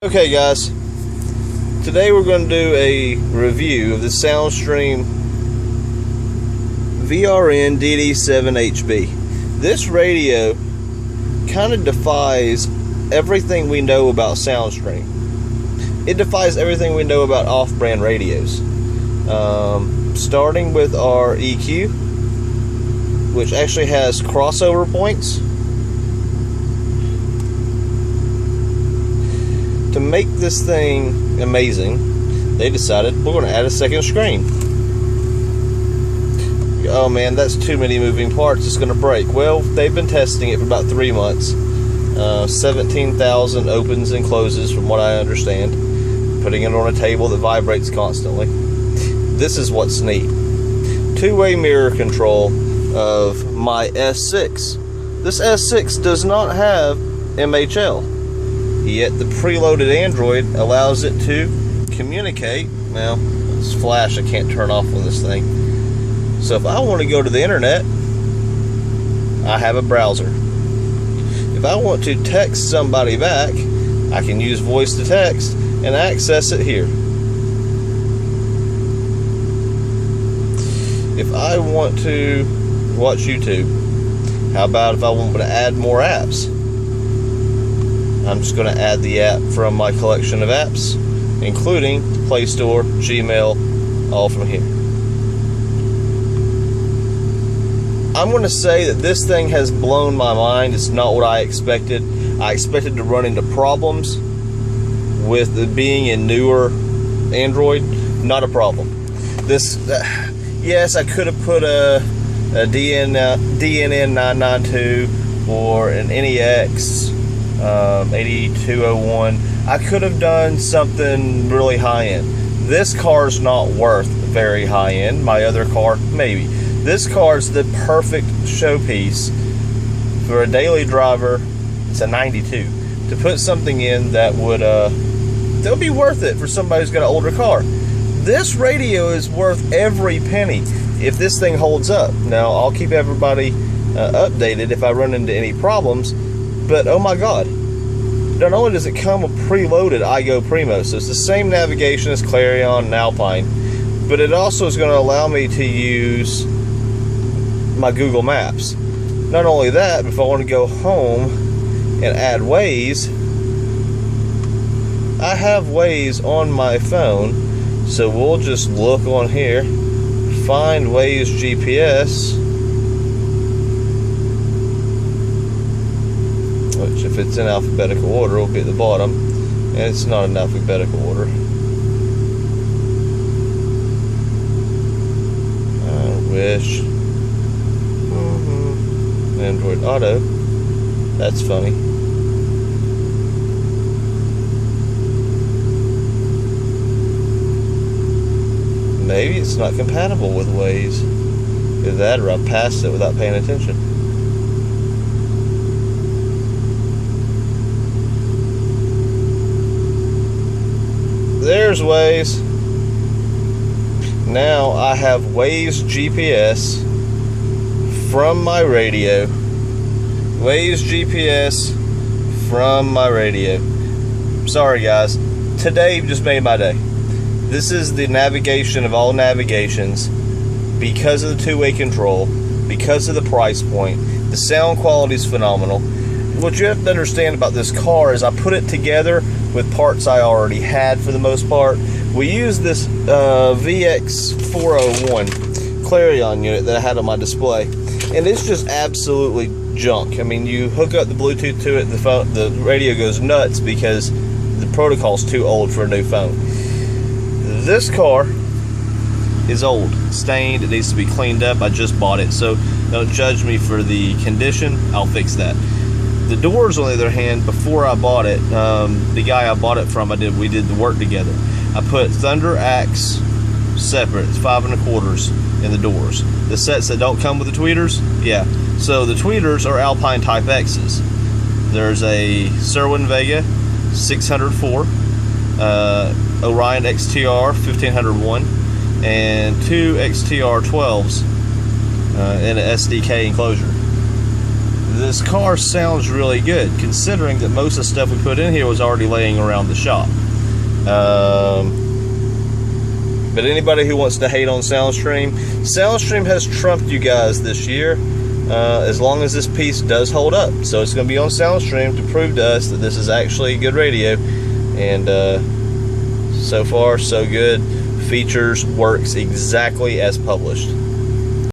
Okay guys, today we're going to do a review of the Soundstream VRNDD7HB. This radio kind of defies everything we know about Soundstream. It defies everything we know about off-brand radios. Starting with our EQ, which actually has crossover points. To make this thing amazing, they decided we're going to add a second screen. Oh man, that's too many moving parts, it's going to break. Well, they've been testing it for about 3 months. 17,000 opens and closes from what I understand. Putting it on a table that vibrates constantly. This is what's neat. Two-way mirror control of my S6. This S6 does not have MHL. Yet the preloaded Android allows it to communicate. Now, this flash I can't turn off with this thing. So if I want to go to the internet, I have a browser. If I want to text somebody back, I can use voice to text and access it here. If I want to watch YouTube, how about if I want to add more apps? I'm just going to add the app from my collection of apps, including Play Store, Gmail, all from here. I'm going to say that this thing has blown my mind. It's not what I expected. I expected to run into problems with it being in newer Android. Not a problem. Yes, I could have put a DNN992 or an NEX 8201. I could have done something really high-end. This car's not worth very high-end. My other car, maybe. This car's the perfect showpiece for a daily driver. It's a 92. To put something in that would be worth it for somebody who's got an older car. This radio is worth every penny if this thing holds up. Now, I'll keep everybody updated if I run into any problems. But oh my god, not only does it come with preloaded iGo Primo, so it's the same navigation as Clarion and Alpine, but it also is going to allow me to use my Google Maps. Not only that, but if I want to go home and add Waze, I have Waze on my phone, so we'll just look on here, find Waze GPS, which if it's in alphabetical order will be at the bottom, and it's not in alphabetical order. I wish. Android Auto. That's funny. Maybe it's not compatible with Waze. Either that or I passed it without paying attention. There's Waze. Now I have Waze GPS from my radio. Waze GPS from my radio. Sorry guys, today just made my day. This is the navigation of all navigations because of the two-way control, because of the price point. The sound quality is phenomenal. What you have to understand about this car is I put it together with parts I already had for the most part. We used this VX401 Clarion unit that I had on my display, and it's just absolutely junk. I mean, you hook up the Bluetooth to it, the radio goes nuts because the protocol's too old for a new phone. This car is old, stained, it needs to be cleaned up. I just bought it, so don't judge me for the condition. I'll fix that. The doors, on the other hand, before I bought it, the guy I bought it from, we did the work together. I put Thunder Axe separate, it's 5 1/4 in the doors. The sets that don't come with the tweeters, yeah. So the tweeters are Alpine Type X's. There's a Serwin Vega 604, Orion XTR 1501, and 2 XTR 12s in an SDK enclosure. this car sounds really good, considering that most of the stuff we put in here was already laying around the shop. But anybody who wants to hate on Soundstream, Soundstream has trumped you guys this year, as long as this piece does hold up. So it's going to be on Soundstream to prove to us that this is actually good radio. And so far, so good. Features, works exactly as published.